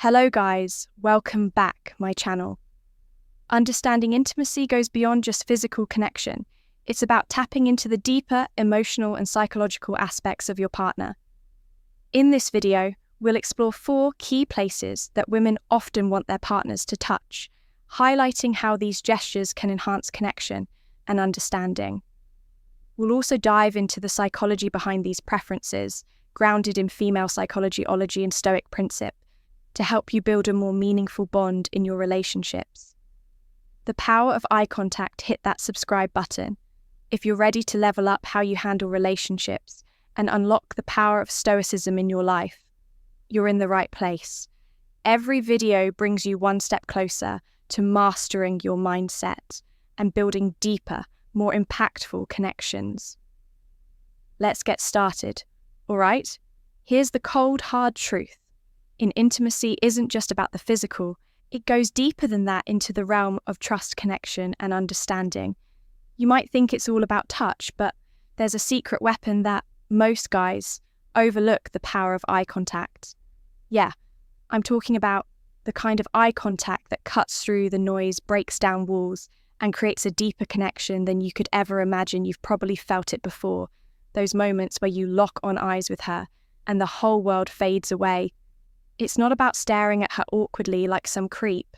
Hello guys, welcome back my channel. Understanding intimacy goes beyond just physical connection. It's about tapping into the deeper emotional and psychological aspects of your partner. In this video, we'll explore 4 key places that women often want their partners to touch, highlighting how these gestures can enhance connection and understanding. We'll also dive into the psychology behind these preferences, grounded in female psychology and Stoic principle, to help you build a more meaningful bond in your relationships. The power of eye contact. Hit that subscribe button if you're ready to level up how you handle relationships and unlock the power of stoicism in your life. You're in the right place. Every video brings you one step closer to mastering your mindset and building deeper, more impactful connections. Let's get started, all right? Here's the cold, hard truth. Intimacy isn't just about the physical, it goes deeper than that into the realm of trust, connection, and understanding. You might think it's all about touch, but there's a secret weapon that most guys overlook: the power of eye contact. Yeah, I'm talking about the kind of eye contact that cuts through the noise, breaks down walls, and creates a deeper connection than you could ever imagine. You've probably felt it before. Those moments where you lock on eyes with her and the whole world fades away. It's not about staring at her awkwardly like some creep.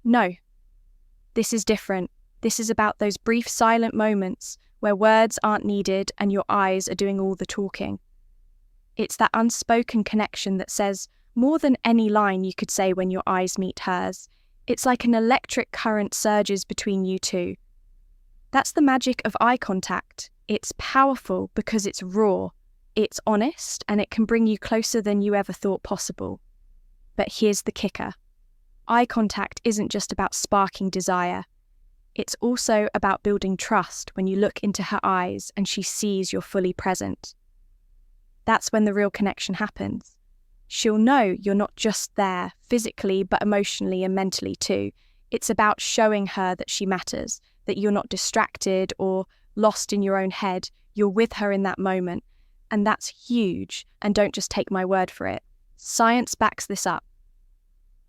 No, this is different. This is about those brief silent moments where words aren't needed and your eyes are doing all the talking. It's that unspoken connection that says more than any line you could say when your eyes meet hers. It's like an electric current surges between you two. That's the magic of eye contact. It's powerful because it's raw. It's honest, and it can bring you closer than you ever thought possible. But here's the kicker. Eye contact isn't just about sparking desire. It's also about building trust when you look into her eyes and she sees you're fully present. That's when the real connection happens. She'll know you're not just there physically, but emotionally and mentally too. It's about showing her that she matters, that you're not distracted or lost in your own head. You're with her in that moment. And that's huge, and don't just take my word for it. Science backs this up.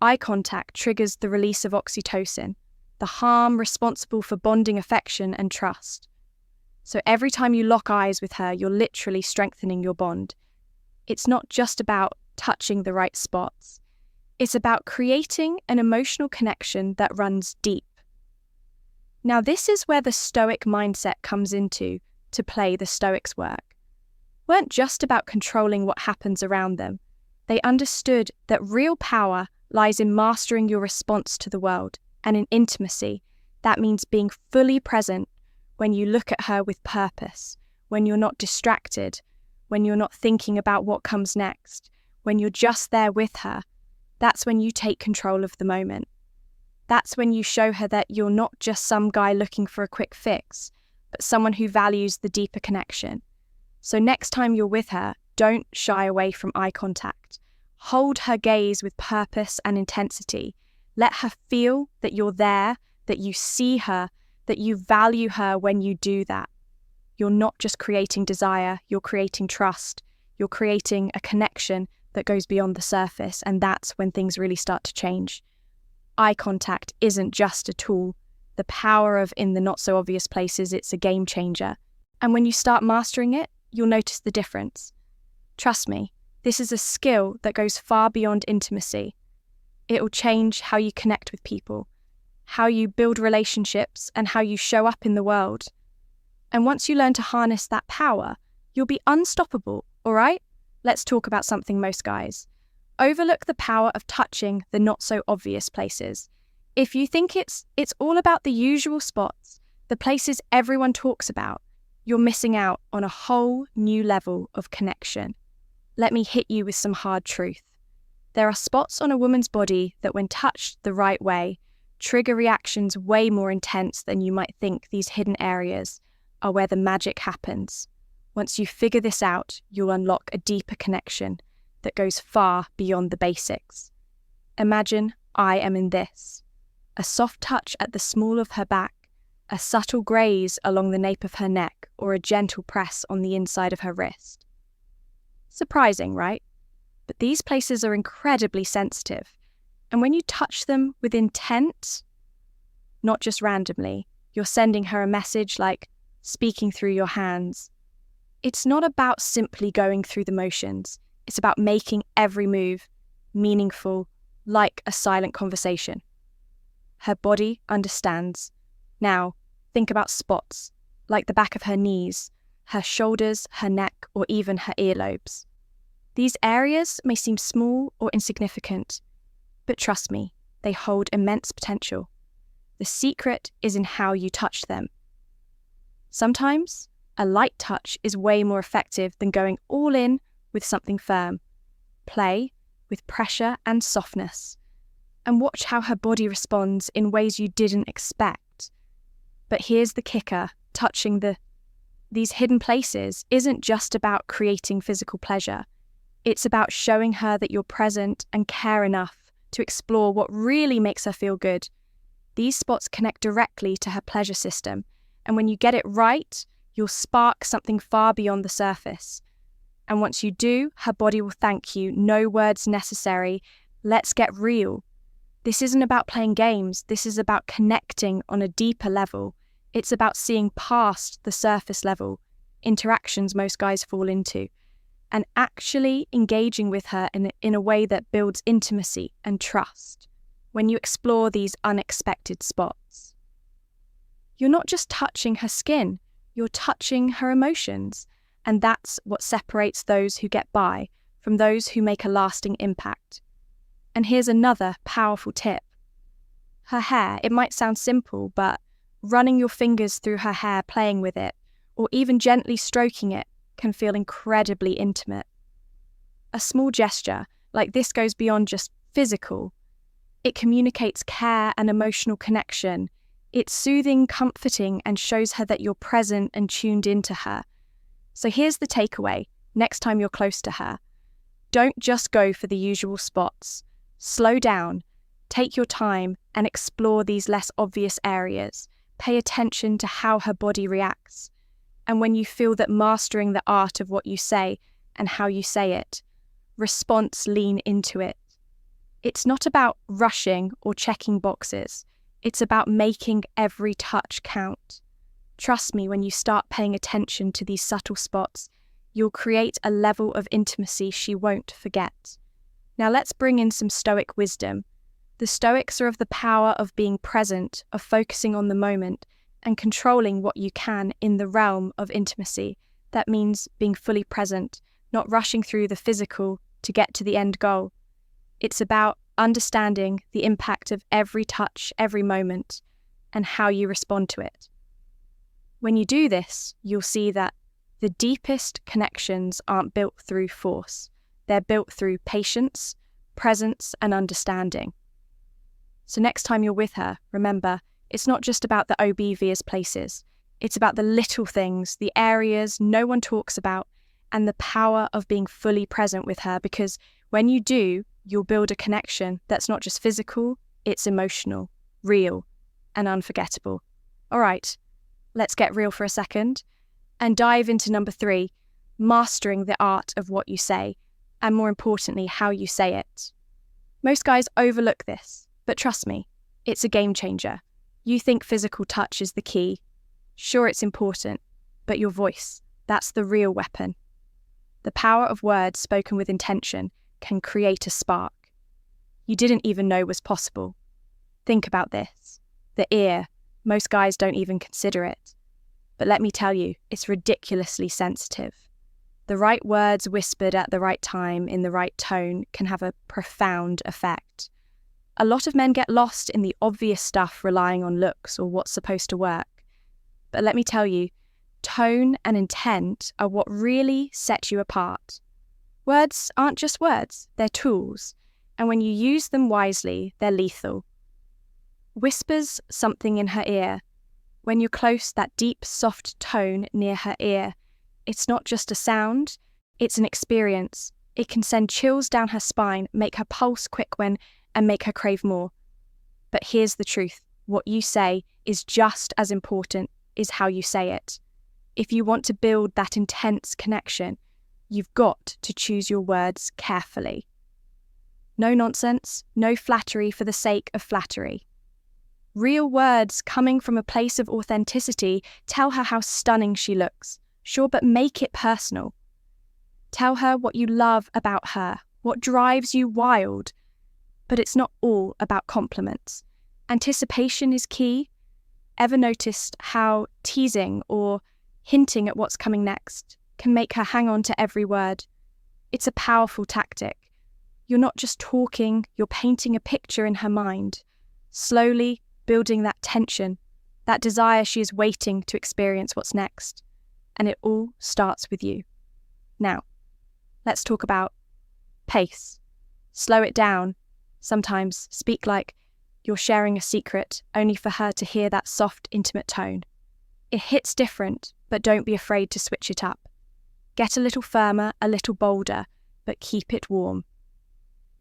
Eye contact triggers the release of oxytocin, the hormone responsible for bonding affection and trust. So every time you lock eyes with her, you're literally strengthening your bond. It's not just about touching the right spots. It's about creating an emotional connection that runs deep. Now, this is where the Stoic mindset comes into to play. The Stoics' work weren't just about controlling what happens around them. They understood that real power lies in mastering your response to the world, and in intimacy, that means being fully present when you look at her with purpose, when you're not distracted, when you're not thinking about what comes next, when you're just there with her. That's when you take control of the moment. That's when you show her that you're not just some guy looking for a quick fix, but someone who values the deeper connection. So next time you're with her, don't shy away from eye contact. Hold her gaze with purpose and intensity. Let her feel that you're there, that you see her, that you value her when you do that. You're not just creating desire, you're creating trust. You're creating a connection that goes beyond the surface, and that's when things really start to change. Eye contact isn't just a tool. The power of in the not so obvious places, it's a game changer. And when you start mastering it, you'll notice the difference. Trust me, this is a skill that goes far beyond intimacy. It will change how you connect with people, how you build relationships, and how you show up in the world. And once you learn to harness that power, you'll be unstoppable, all right? Let's talk about something most guys overlook: the power of touching the not so obvious places. If you think it's all about the usual spots, the places everyone talks about, you're missing out on a whole new level of connection. Let me hit you with some hard truth. There are spots on a woman's body that, when touched the right way, trigger reactions way more intense than you might think. These hidden areas are where the magic happens. Once you figure this out, you'll unlock a deeper connection that goes far beyond the basics. Imagine I am in this. A soft touch at the small of her back, a subtle graze along the nape of her neck, or a gentle press on the inside of her wrist. Surprising, right? But these places are incredibly sensitive. And when you touch them with intent, not just randomly, you're sending her a message like speaking through your hands. It's not about simply going through the motions. It's about making every move meaningful, like a silent conversation. Her body understands. Now, think about spots, like the back of her knees, her shoulders, her neck, or even her earlobes. These areas may seem small or insignificant, but trust me, they hold immense potential. The secret is in how you touch them. Sometimes, a light touch is way more effective than going all in with something firm. Play with pressure and softness, and watch how her body responds in ways you didn't expect. But here's the kicker, touching these hidden places isn't just about creating physical pleasure. It's about showing her that you're present and care enough to explore what really makes her feel good. These spots connect directly to her pleasure system, and when you get it right, you'll spark something far beyond the surface. And once you do, her body will thank you. No words necessary. Let's get real. This isn't about playing games. This is about connecting on a deeper level. It's about seeing past the surface level interactions most guys fall into, and actually engaging with her in a way that builds intimacy and trust when you explore these unexpected spots. You're not just touching her skin, you're touching her emotions, and that's what separates those who get by from those who make a lasting impact. And here's another powerful tip. Her hair, it might sound simple, but running your fingers through her hair, playing with it, or even gently stroking it can feel incredibly intimate. A small gesture like this goes beyond just physical. It communicates care and emotional connection. It's soothing, comforting, and shows her that you're present and tuned into her. So here's the takeaway next time you're close to her. Don't just go for the usual spots. Slow down, take your time, and explore these less obvious areas. Pay attention to how her body reacts. And when you feel that mastering the art of what you say and how you say it, response, lean into it. It's not about rushing or checking boxes. It's about making every touch count. Trust me, when you start paying attention to these subtle spots, you'll create a level of intimacy she won't forget. Now let's bring in some Stoic wisdom. The Stoics are of the power of being present, of focusing on the moment, and controlling what you can in the realm of intimacy. That means being fully present, not rushing through the physical to get to the end goal. It's about understanding the impact of every touch, every moment, and how you respond to it. When you do this, you'll see that the deepest connections aren't built through force. They're built through patience, presence, and understanding. So next time you're with her, remember, it's not just about the obvious places. It's about the little things, the areas no one talks about, and the power of being fully present with her, because when you do, you'll build a connection that's not just physical, it's emotional, real, and unforgettable. All right, let's get real for a second and dive into number 3, mastering the art of what you say, and more importantly, how you say it. Most guys overlook this, but trust me, it's a game changer. You think physical touch is the key. Sure, it's important, but your voice, that's the real weapon. The power of words spoken with intention can create a spark you didn't even know was possible. Think about this. The ear, most guys don't even consider it. But let me tell you, it's ridiculously sensitive. The right words whispered at the right time in the right tone can have a profound effect. A lot of men get lost in the obvious stuff, relying on looks or what's supposed to work. But let me tell you, tone and intent are what really set you apart. Words aren't just words, they're tools. And when you use them wisely, they're lethal. Whispers something in her ear. When you're close, that deep, soft tone near her ear, it's not just a sound, it's an experience. It can send chills down her spine, make her pulse quick and make her crave more. But here's the truth. What you say is just as important as how you say it. If you want to build that intense connection, You've got to choose your words carefully. No nonsense, no flattery for the sake of flattery. Real words coming from a place of authenticity. Tell her how stunning she looks. Sure, but make it personal. Tell her what you love about her, what drives you wild. But it's not all about compliments. Anticipation is key. Ever noticed how teasing or hinting at what's coming next can make her hang on to every word? It's a powerful tactic. You're not just talking, you're painting a picture in her mind, slowly building that tension, that desire she is waiting to experience what's next. And it all starts with you. Now, let's talk about pace. Slow it down. Sometimes speak like you're sharing a secret, only for her to hear that soft, intimate tone. It hits different, but don't be afraid to switch it up. Get a little firmer, a little bolder, but keep it warm.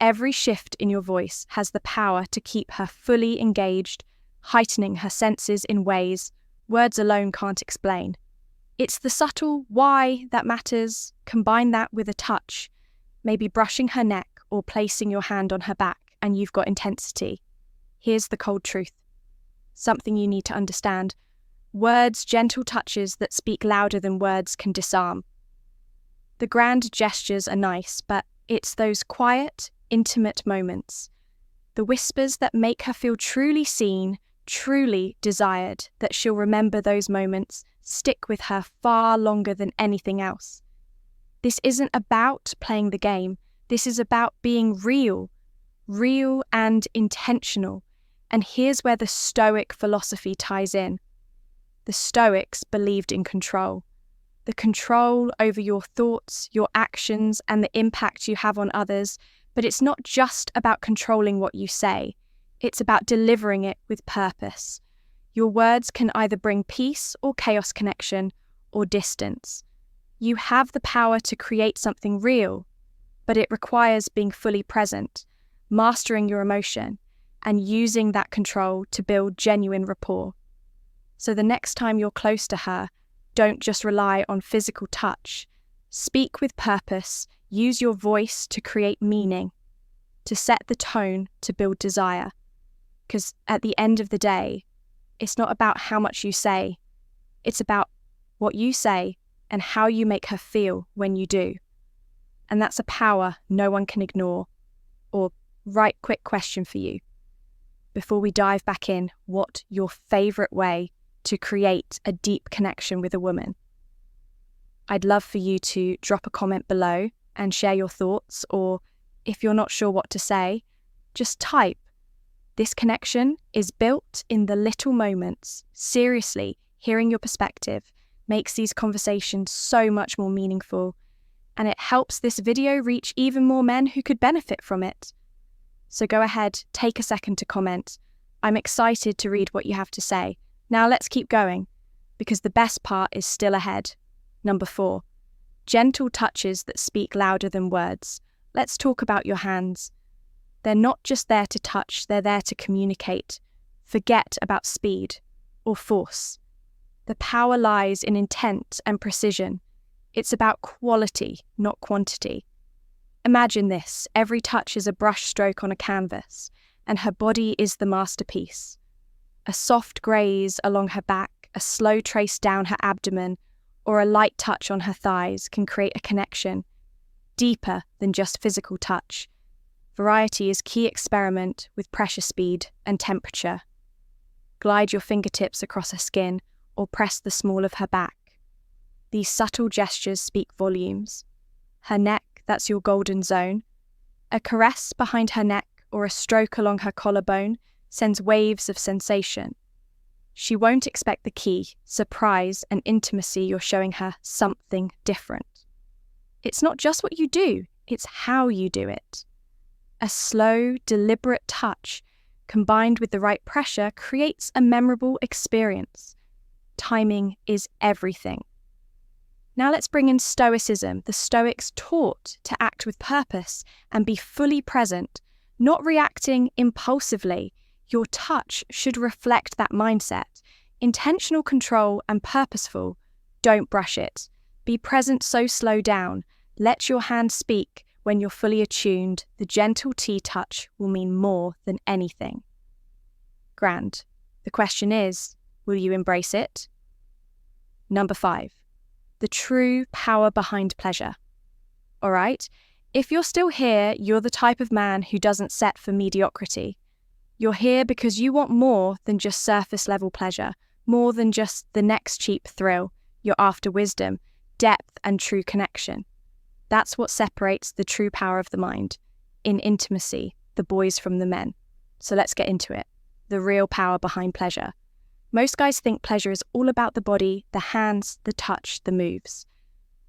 Every shift in your voice has the power to keep her fully engaged, heightening her senses in ways words alone can't explain. It's the subtle why that matters. Combine that with a touch, maybe brushing her neck or placing your hand on her back, and you've got intensity. Here's the cold truth. Something you need to understand. Words, gentle touches that speak louder than words can disarm. The grand gestures are nice, but it's those quiet, intimate moments, the whispers that make her feel truly seen, truly desired, that she'll remember those moments, stick with her far longer than anything else. This isn't about playing the game. This is about being real and intentional. And here's where the Stoic philosophy ties in. The Stoics believed in control. The control over your thoughts, your actions, and the impact you have on others. But it's not just about controlling what you say. It's about delivering it with purpose. Your words can either bring peace or chaos, connection or distance. You have the power to create something real, but it requires being fully present, mastering your emotion, and using that control to build genuine rapport. So the next time you're close to her, don't just rely on physical touch. Speak with purpose. Use your voice to create meaning, to set the tone, to build desire. Because at the end of the day, it's not about how much you say. It's about what you say and how you make her feel when you do. And that's a power no one can ignore. Or, right, quick question for you. Before we dive back in, what's your favourite way to create a deep connection with a woman? I'd love for you to drop a comment below and share your thoughts, or if you're not sure what to say, just type. This connection is built in the little moments. Seriously, hearing your perspective makes these conversations so much more meaningful, and it helps this video reach even more men who could benefit from it. So go ahead, take a second to comment. I'm excited to read what you have to say. Now let's keep going, because the best part is still ahead. Number 4, gentle touches that speak louder than words. Let's talk about your hands. They're not just there to touch, they're there to communicate. Forget about speed or force. The power lies in intent and precision. It's about quality, not quantity. Imagine this, every touch is a brush stroke on a canvas, and her body is the masterpiece. A soft graze along her back, a slow trace down her abdomen, or a light touch on her thighs can create a connection deeper than just physical touch. Variety is key. Experiment with pressure, speed, and temperature. Glide your fingertips across her skin or press the small of her back. These subtle gestures speak volumes. Her neck, that's your golden zone. A caress behind her neck or a stroke along her collarbone sends waves of sensation. She won't expect the key, surprise, and intimacy. You're showing her something different. It's not just what you do, it's how you do it. A slow, deliberate touch combined with the right pressure creates a memorable experience. Timing is everything. Now let's bring in Stoicism. The Stoics taught to act with purpose and be fully present, not reacting impulsively. Your touch should reflect that mindset. Intentional control and purposeful. Don't brush it. Be present, so slow down. Let your hand speak. When you're fully attuned, the gentle tea touch will mean more than anything. Grand. The question is, will you embrace it? Number 5, the true power behind pleasure. All right, if you're still here, you're the type of man who doesn't set for mediocrity. You're here because you want more than just surface level pleasure, more than just the next cheap thrill. You're after wisdom, depth, and true connection. That's what separates the true power of the mind. In intimacy, the boys from the men. So let's get into it. The real power behind pleasure. Most guys think pleasure is all about the body, the hands, the touch, the moves.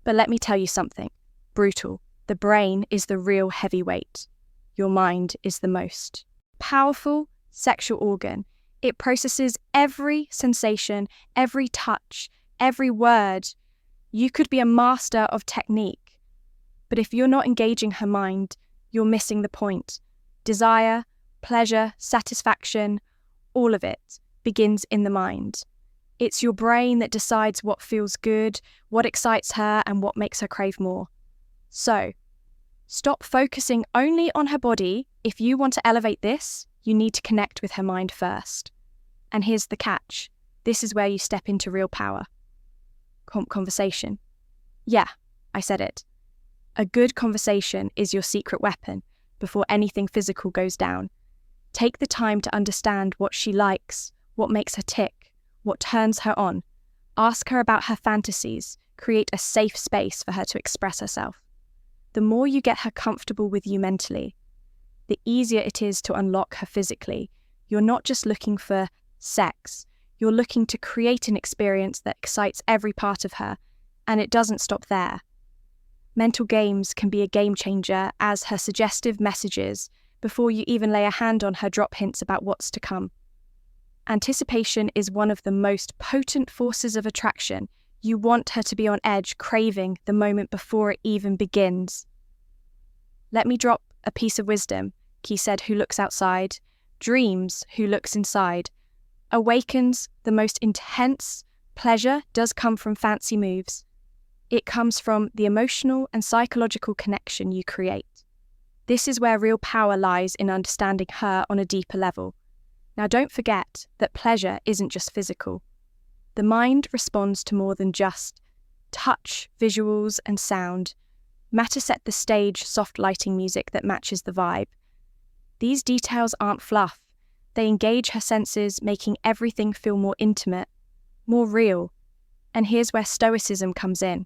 But let me tell you something. Brutal. The brain is the real heavyweight. Your mind is the most powerful sexual organ. It processes every sensation, every touch, every word. You could be a master of technique. But if you're not engaging her mind, you're missing the point. Desire, pleasure, satisfaction, all of it begins in the mind. It's your brain that decides what feels good, what excites her, and what makes her crave more. So, stop focusing only on her body. If you want to elevate this, you need to connect with her mind first. And here's the catch. This is where you step into real power. Conversation. Yeah, I said it. A good conversation is your secret weapon before anything physical goes down. Take the time to understand what she likes, what makes her tick, what turns her on. Ask her about her fantasies. Create a safe space for her to express herself. The more you get her comfortable with you mentally, the easier it is to unlock her physically. You're not just looking for sex. You're looking to create an experience that excites every part of her, and it doesn't stop there. Mental games can be a game changer, as her suggestive messages, before you even lay a hand on her, drop hints about what's to come. Anticipation is one of the most potent forces of attraction. You want her to be on edge, craving the moment before it even begins. Let me drop a piece of wisdom. He said, who looks outside, dreams who looks inside. Awakens the most intense pleasure does come from fancy moves. It comes from the emotional and psychological connection you create. This is where real power lies, in understanding her on a deeper level. Now, don't forget that pleasure isn't just physical. The mind responds to more than just touch, visuals, and sound. Matter set the stage, soft lighting music that matches the vibe. These details aren't fluff. They engage her senses, making everything feel more intimate, more real. And here's where Stoicism comes in.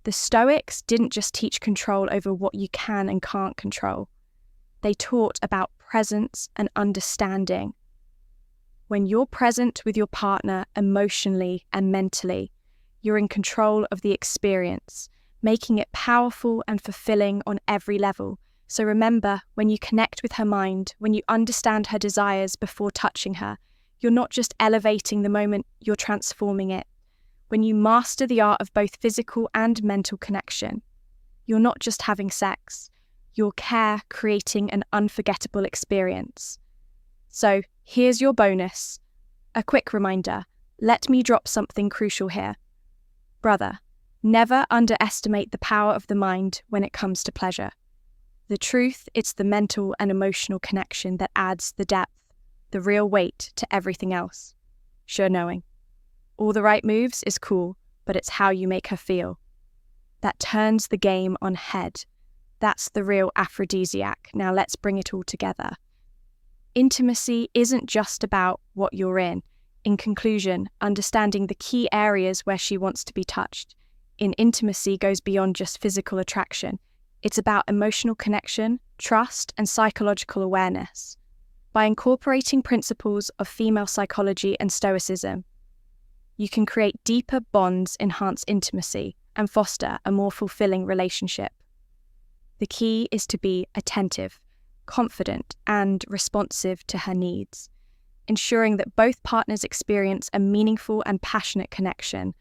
The Stoics didn't just teach control over what you can and can't control. They taught about presence and understanding. When you're present with your partner emotionally and mentally, you're in control of the experience, making it powerful and fulfilling on every level. So remember, when you connect with her mind, when you understand her desires before touching her, you're not just elevating the moment, you're transforming it. When you master the art of both physical and mental connection, you're not just having sex, you're creating an unforgettable experience. So here's your bonus. A quick reminder. Let me drop something crucial here. Brother, never underestimate the power of the mind when it comes to pleasure. The truth, it's the mental and emotional connection that adds the depth, the real weight to everything else. Sure knowing. All the right moves is cool, but it's how you make her feel. That turns the game on head. That's the real aphrodisiac. Now let's bring it all together. Intimacy isn't just about what you're in. In conclusion, understanding the key areas where she wants to be touched. In intimacy goes beyond just physical attraction. It's about emotional connection, trust, and psychological awareness. By incorporating principles of female psychology and Stoicism, you can create deeper bonds, enhance intimacy, and foster a more fulfilling relationship. The key is to be attentive, confident, and responsive to her needs, ensuring that both partners experience a meaningful and passionate connection